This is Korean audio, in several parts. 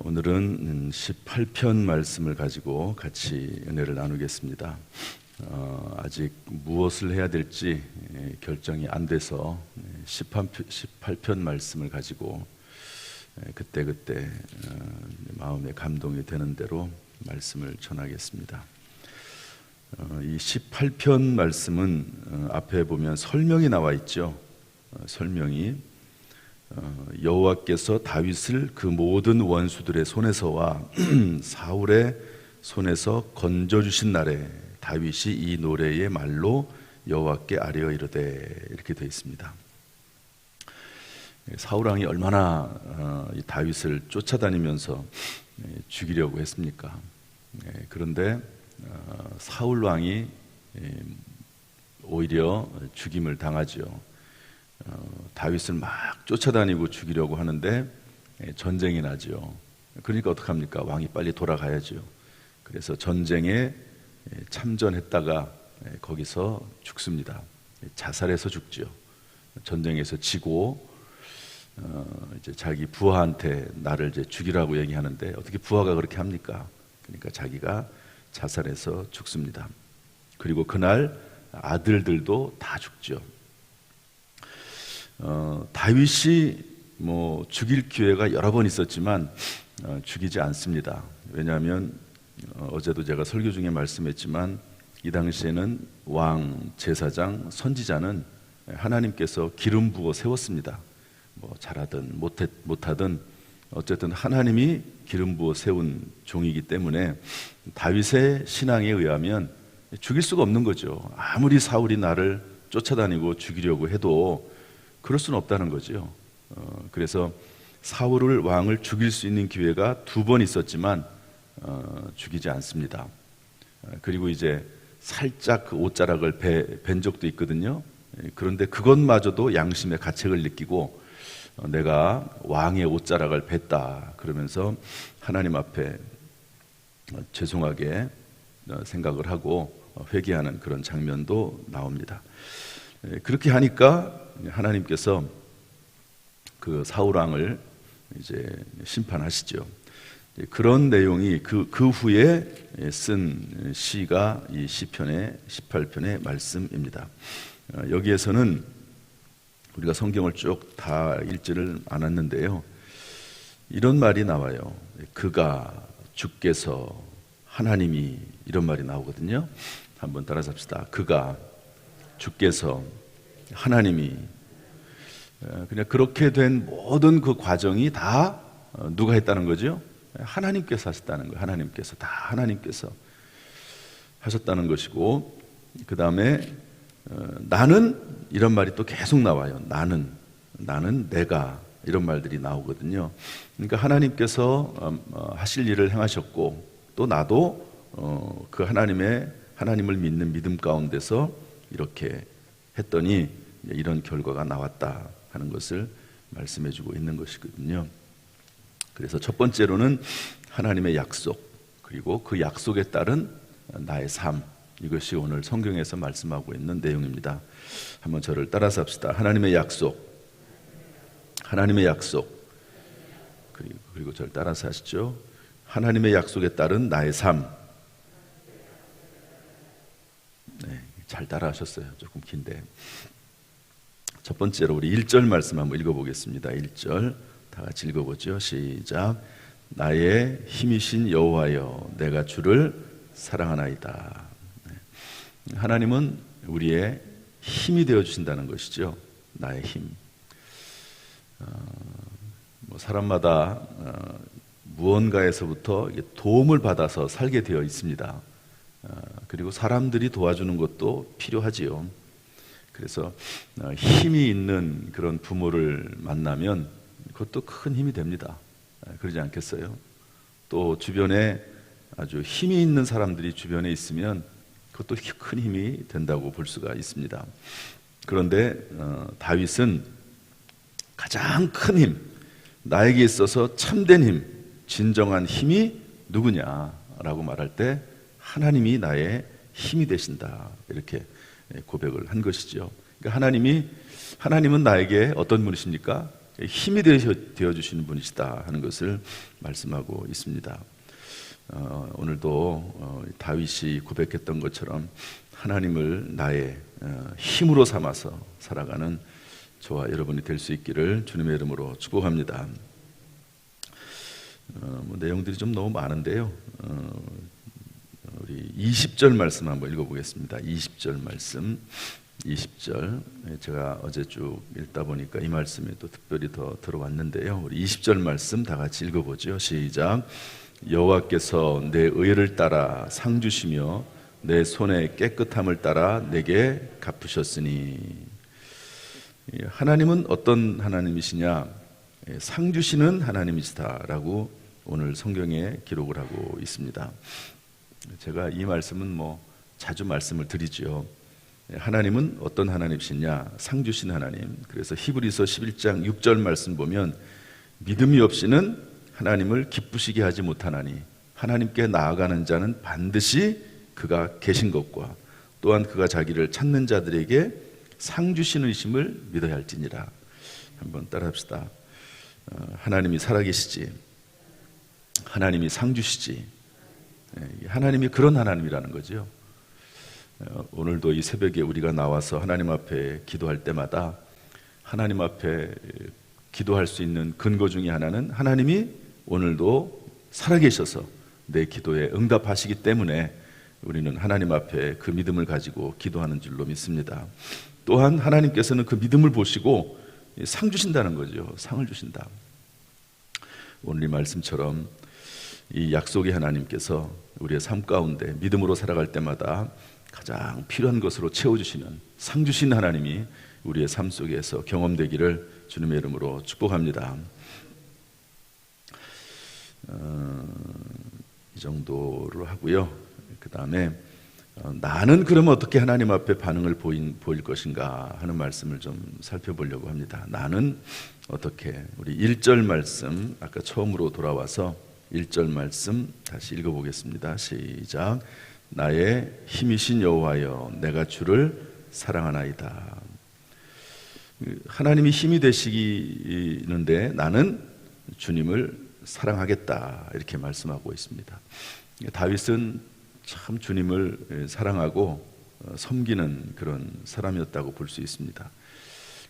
오늘은 18편 말씀을 가지고 같이 은혜를 나누겠습니다. 아직 무엇을 해야 될지 결정이 안 돼서 18편 말씀을 가지고 그때그때 마음에 감동이 되는 대로 말씀을 전하겠습니다. 이 18편 말씀은 앞에 보면 설명이 나와 있죠. 설명이 여호와께서 다윗을 그 모든 원수들의 손에서와 사울의 손에서 건져주신 날에 다윗이 이 노래의 말로 여호와께 아뢰어 이르되, 이렇게 되어 있습니다. 사울 왕이 얼마나 이 다윗을 쫓아다니면서 죽이려고 했습니까? 그런데 사울 왕이 오히려 죽임을 당하죠. 다윗을 막 쫓아다니고 죽이려고 하는데 전쟁이 나죠. 그러니까 어떡합니까? 왕이 빨리 돌아가야죠. 그래서 전쟁에 참전했다가 거기서 죽습니다. 자살해서 죽죠. 전쟁에서 지고 이제 자기 부하한테 나를 이제 죽이라고 얘기하는데 어떻게 부하가 그렇게 합니까? 그러니까 자기가 자살해서 죽습니다. 그리고 그날 아들들도 다 죽죠. 다윗이 죽일 기회가 여러 번 있었지만 죽이지 않습니다. 왜냐하면 어제도 제가 설교 중에 말씀했지만 이 당시에는 왕, 제사장, 선지자는 하나님께서 기름 부어 세웠습니다. 잘하든 못하든 어쨌든 하나님이 기름 부어 세운 종이기 때문에 다윗의 신앙에 의하면 죽일 수가 없는 거죠. 아무리 사울이 나를 쫓아다니고 죽이려고 해도 그럴 수는 없다는 거죠. 그래서 사울을 왕을 죽일 수 있는 기회가 2번 있었지만 죽이지 않습니다. 그리고 이제 살짝 그 옷자락을 벤 적도 있거든요. 그런데 그것마저도 양심의 가책을 느끼고 내가 왕의 옷자락을 뱄다 그러면서 하나님 앞에 죄송하게 생각을 하고 회개하는 그런 장면도 나옵니다. 그렇게 하니까 하나님께서 그 사울 왕을 이제 심판하시죠. 그런 내용이 그 후에 쓴 시가 이 시편의 18편의 말씀입니다. 여기에서는 우리가 성경을 쭉 다 읽지를 않았는데요. 이런 말이 나와요. 그가, 주께서, 하나님이, 이런 말이 나오거든요. 한번 따라서 합시다. 그가, 주께서, 하나님이. 그냥 그렇게 된 모든 그 과정이 다 누가 했다는 거죠? 하나님께서 하셨다는 거예요. 하나님께서 하셨다는 것이고, 그 다음에 나는, 이런 말이 또 계속 나와요. 나는 내가, 이런 말들이 나오거든요. 그러니까 하나님께서 하실 일을 행하셨고 또 나도 그 하나님을 믿는 믿음 가운데서 이렇게 했더니 이런 결과가 나왔다 하는 것을 말씀해 주고 있는 것이거든요. 그래서 첫 번째로는 하나님의 약속, 그리고 그 약속에 따른 나의 삶, 이것이 오늘 성경에서 말씀하고 있는 내용입니다. 한번 저를 따라서 합시다. 하나님의 약속, 그리고 저를 따라서 하시죠. 하나님의 약속에 따른 나의 삶. 네, 잘 따라하셨어요. 조금 긴데. 첫 번째로 우리 1절 말씀 한번 읽어보겠습니다. 1절 다 같이 읽어보죠. 시작. 나의 힘이신 여호와여, 내가 주를 사랑하나이다. 하나님은 우리의 힘이 되어주신다는 것이죠. 나의 힘. 사람마다 무언가에서부터 도움을 받아서 살게 되어 있습니다. 그리고 사람들이 도와주는 것도 필요하지요. 그래서 힘이 있는 그런 부모를 만나면 그것도 큰 힘이 됩니다. 그러지 않겠어요? 또 주변에 아주 힘이 있는 사람들이 주변에 있으면 그것도 큰 힘이 된다고 볼 수가 있습니다. 그런데 다윗은 가장 큰 힘, 나에게 있어서 참된 힘, 진정한 힘이 누구냐라고 말할 때 하나님이 나의 힘이 되신다, 이렇게 고백을 한 것이죠. 그러니까 하나님은 나에게 어떤 분이십니까? 힘이 되어 주시는 분이시다 하는 것을 말씀하고 있습니다. 오늘도 다윗이 고백했던 것처럼 하나님을 나의 힘으로 삼아서 살아가는 저와 여러분이 될 수 있기를 주님의 이름으로 축복합니다. 내용들이 좀 너무 많은데요. 우리 20절 말씀 한번 읽어보겠습니다. 20절 말씀. 20절 제가 어제 쭉 읽다 보니까 이 말씀이 또 특별히 더 들어왔는데요. 우리 20절 말씀 다 같이 읽어보죠. 시작. 여호와께서 내 의를 따라 상 주시며 내 손의 깨끗함을 따라 내게 갚으셨으니. 하나님은 어떤 하나님이시냐? 상 주시는 하나님이시다라고 오늘 성경에 기록을 하고 있습니다. 제가 이 말씀은 자주 말씀을 드리죠. 하나님은 어떤 하나님이시냐? 상 주신 하나님. 그래서 히브리서 11장 6절 말씀 보면 믿음이 없이는 하나님을 기쁘시게 하지 못하나니 하나님께 나아가는 자는 반드시 그가 계신 것과 또한 그가 자기를 찾는 자들에게 상 주시는 이심을 믿어야 할지니라. 한번 따라합시다. 하나님이 살아계시지, 하나님이 상 주시지, 하나님이 그런 하나님이라는 거죠. 오늘도 이 새벽에 우리가 나와서 하나님 앞에 기도할 때마다 하나님 앞에 기도할 수 있는 근거 중에 하나는 하나님이 오늘도 살아계셔서 내 기도에 응답하시기 때문에 우리는 하나님 앞에 그 믿음을 가지고 기도하는 줄로 믿습니다. 또한 하나님께서는 그 믿음을 보시고 상 주신다는 거죠. 상을 주신다. 오늘 이 말씀처럼 이 약속의 하나님께서 우리의 삶 가운데 믿음으로 살아갈 때마다 가장 필요한 것으로 채워주시는 상 주신 하나님이 우리의 삶 속에서 경험되기를 주님의 이름으로 축복합니다. 이 정도로 하고요. 그 다음에 나는 그러면 어떻게 하나님 앞에 반응을 보일 것인가 하는 말씀을 좀 살펴보려고 합니다. 나는 어떻게? 우리 1절 말씀 아까 처음으로 돌아와서 1절 말씀 다시 읽어보겠습니다. 시작. 나의 힘이신 여호와여 내가 주를 사랑하나이다. 하나님이 힘이 되시는데 나는 주님을 사랑하겠다 이렇게 말씀하고 있습니다. 다윗은 참 주님을 사랑하고 섬기는 그런 사람이었다고 볼 수 있습니다.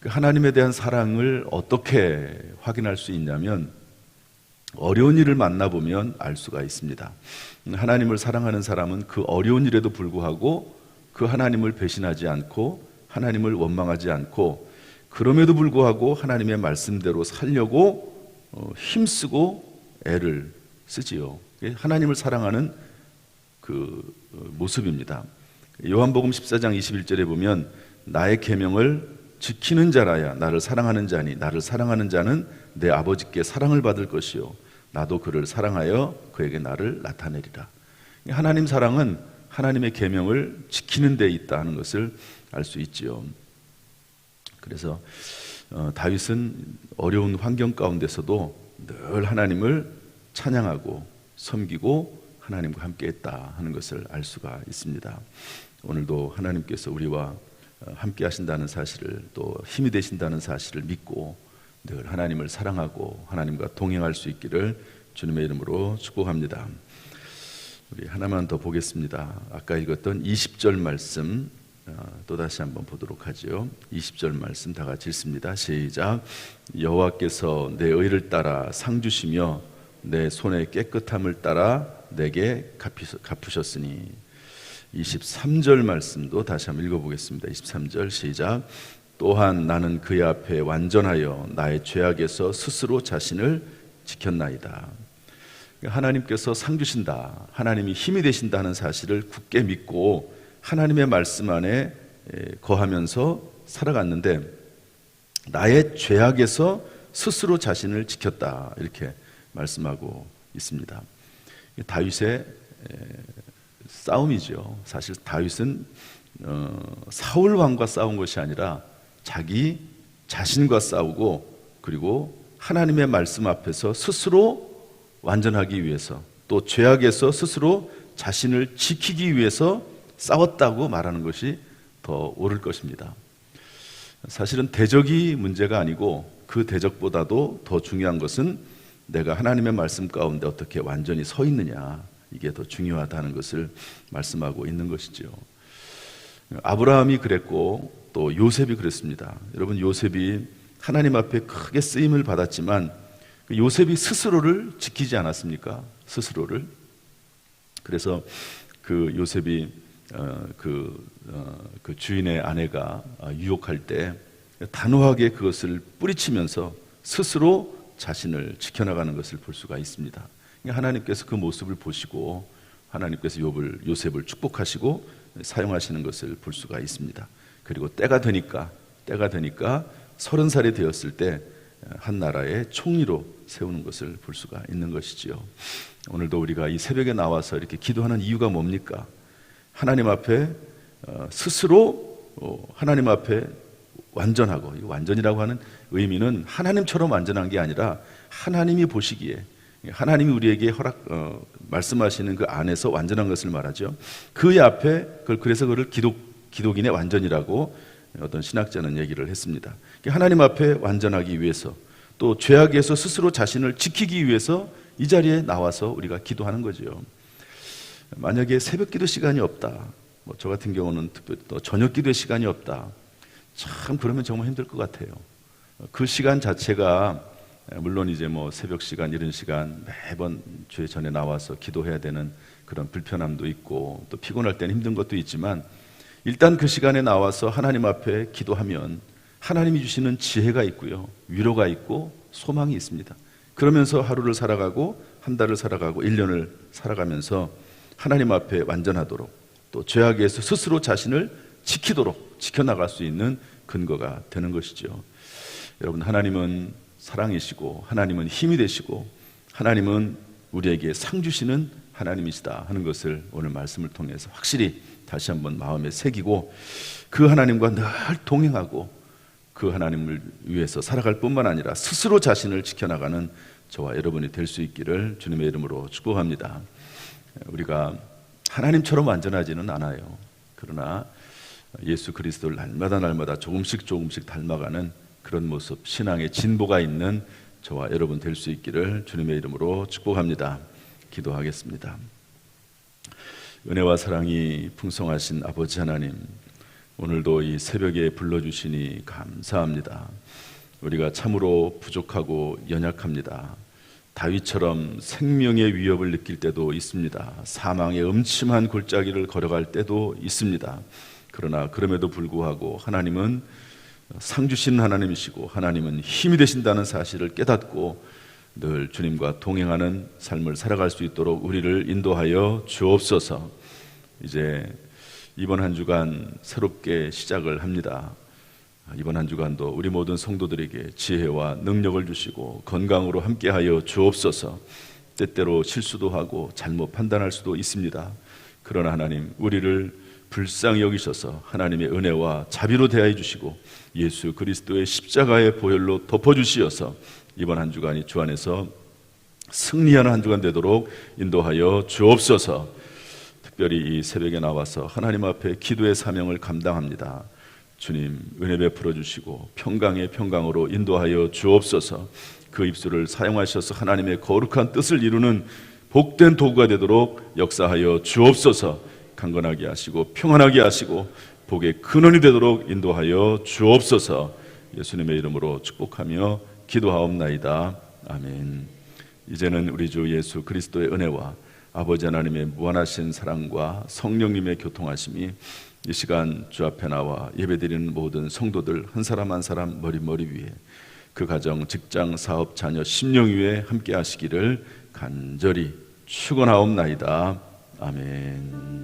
하나님에 대한 사랑을 어떻게 확인할 수 있냐면 어려운 일을 만나보면 알 수가 있습니다. 하나님을 사랑하는 사람은 그 어려운 일에도 불구하고 그 하나님을 배신하지 않고 하나님을 원망하지 않고 그럼에도 불구하고 하나님의 말씀대로 살려고 힘쓰고 애를 쓰지요. 하나님을 사랑하는 그 모습입니다. 요한복음 14장 21절에 보면 나의 계명을 지키는 자라야 나를 사랑하는 자니 나를 사랑하는 자는 내 아버지께 사랑을 받을 것이요 나도 그를 사랑하여 그에게 나를 나타내리라. 하나님 사랑은 하나님의 계명을 지키는 데 있다 하는 것을 알 수 있지요. 그래서 다윗은 어려운 환경 가운데서도 늘 하나님을 찬양하고 섬기고 하나님과 함께 했다 하는 것을 알 수가 있습니다. 오늘도 하나님께서 우리와 함께 하신다는 사실을 또 힘이 되신다는 사실을 믿고 늘 하나님을 사랑하고 하나님과 동행할 수 있기를 주님의 이름으로 축복합니다. 우리 하나만 더 보겠습니다. 아까 읽었던 20절 말씀 또다시 한번 보도록 하죠. 20절 말씀 다 같이 읽습니다. 시작. 여호와께서 내 의를 따라 상 주시며 내 손의 깨끗함을 따라 내게 갚으셨으니. 23절 말씀도 다시 한번 읽어보겠습니다. 23절 시작. 또한 나는 그의 앞에 완전하여 나의 죄악에서 스스로 자신을 지켰나이다. 하나님께서 상 주신다, 하나님이 힘이 되신다는 사실을 굳게 믿고 하나님의 말씀 안에 거하면서 살아갔는데 나의 죄악에서 스스로 자신을 지켰다 이렇게 말씀하고 있습니다. 다윗의 싸움이죠. 사실 다윗은 사울 왕과 싸운 것이 아니라 자기 자신과 싸우고 그리고 하나님의 말씀 앞에서 스스로 완전하기 위해서 또 죄악에서 스스로 자신을 지키기 위해서 싸웠다고 말하는 것이 더 옳을 것입니다. 사실은 대적이 문제가 아니고 그 대적보다도 더 중요한 것은 내가 하나님의 말씀 가운데 어떻게 완전히 서 있느냐, 이게 더 중요하다는 것을 말씀하고 있는 것이죠. 아브라함이 그랬고 또 요셉이 그랬습니다. 여러분, 요셉이 하나님 앞에 크게 쓰임을 받았지만 요셉이 스스로를 지키지 않았습니까? 스스로를. 그래서 그 요셉이 그 주인의 아내가 유혹할 때 단호하게 그것을 뿌리치면서 스스로 자신을 지켜나가는 것을 볼 수가 있습니다. 하나님께서 그 모습을 보시고 하나님께서 요셉을 축복하시고 사용하시는 것을 볼 수가 있습니다. 그리고 때가 되니까 30살이 되었을 때 한 나라의 총리로 세우는 것을 볼 수가 있는 것이지요. 오늘도 우리가 이 새벽에 나와서 이렇게 기도하는 이유가 뭡니까? 하나님 앞에 스스로 하나님 앞에 완전하고, 이 완전이라고 하는 의미는 하나님처럼 완전한 게 아니라 하나님이 보시기에, 하나님이 우리에게 말씀하시는 그 안에서 완전한 것을 말하죠. 그의 앞에 그래서 그를 기독인의 완전이라고 어떤 신학자는 얘기를 했습니다. 하나님 앞에 완전하기 위해서, 또 죄악에서 스스로 자신을 지키기 위해서 이 자리에 나와서 우리가 기도하는 거죠. 만약에 새벽 기도 시간이 없다, 저 같은 경우는 특별히 또 저녁 기도의 시간이 없다, 참 그러면 정말 힘들 것 같아요. 그 시간 자체가 물론 이제 새벽 시간 이런 시간 매번 죄 전에 나와서 기도해야 되는 그런 불편함도 있고 또 피곤할 때는 힘든 것도 있지만, 일단 그 시간에 나와서 하나님 앞에 기도하면 하나님이 주시는 지혜가 있고요, 위로가 있고 소망이 있습니다. 그러면서 하루를 살아가고 한 달을 살아가고 1년을 살아가면서 하나님 앞에 완전하도록, 또 죄악에서 스스로 자신을 지켜나갈 수 있는 근거가 되는 것이죠. 여러분, 하나님은 사랑이시고 하나님은 힘이 되시고 하나님은 우리에게 상 주시는 하나님이시다 하는 것을 오늘 말씀을 통해서 확실히 다시 한번 마음에 새기고, 그 하나님과 늘 동행하고 그 하나님을 위해서 살아갈 뿐만 아니라 스스로 자신을 지켜나가는 저와 여러분이 될 수 있기를 주님의 이름으로 축복합니다. 우리가 하나님처럼 완전하지는 않아요. 그러나 예수 그리스도를 날마다 조금씩 닮아가는 그런 모습, 신앙의 진보가 있는 저와 여러분 될 수 있기를 주님의 이름으로 축복합니다. 기도하겠습니다. 은혜와 사랑이 풍성하신 아버지 하나님, 오늘도 이 새벽에 불러주시니 감사합니다. 우리가 참으로 부족하고 연약합니다. 다윗처럼 생명의 위협을 느낄 때도 있습니다. 사망의 음침한 골짜기를 걸어갈 때도 있습니다. 그러나 그럼에도 불구하고 하나님은 상 주시는 하나님이시고 하나님은 힘이 되신다는 사실을 깨닫고 늘 주님과 동행하는 삶을 살아갈 수 있도록 우리를 인도하여 주옵소서. 이제 이번 한 주간 새롭게 시작을 합니다. 이번 한 주간도 우리 모든 성도들에게 지혜와 능력을 주시고 건강으로 함께하여 주옵소서. 때때로 실수도 하고 잘못 판단할 수도 있습니다. 그러나 하나님, 우리를 불쌍히 여기셔서 하나님의 은혜와 자비로 대하여 주시고 예수 그리스도의 십자가의 보혈로 덮어주시어서 이번 한 주간이 주 안에서 승리하는 한 주간 되도록 인도하여 주옵소서. 특별히 이 새벽에 나와서 하나님 앞에 기도의 사명을 감당합니다. 주님, 은혜 베풀어 주시고 평강의 평강으로 인도하여 주옵소서. 그 입술을 사용하셔서 하나님의 거룩한 뜻을 이루는 복된 도구가 되도록 역사하여 주옵소서. 강건하게 하시고 평안하게 하시고 복의 근원이 되도록 인도하여 주옵소서. 예수님의 이름으로 축복하며 기도하옵나이다. 아멘. 이제는 우리 주 예수 그리스도의 은혜와 아버지 하나님의 무한하신 사랑과 성령님의 교통하심이 이 시간 주 앞에 나와 예배드리는 모든 성도들 한 사람 한 사람 머리 위에, 그 가정, 직장, 사업, 자녀, 심령 위에 함께 하시기를 간절히 축원하옵나이다. 아멘.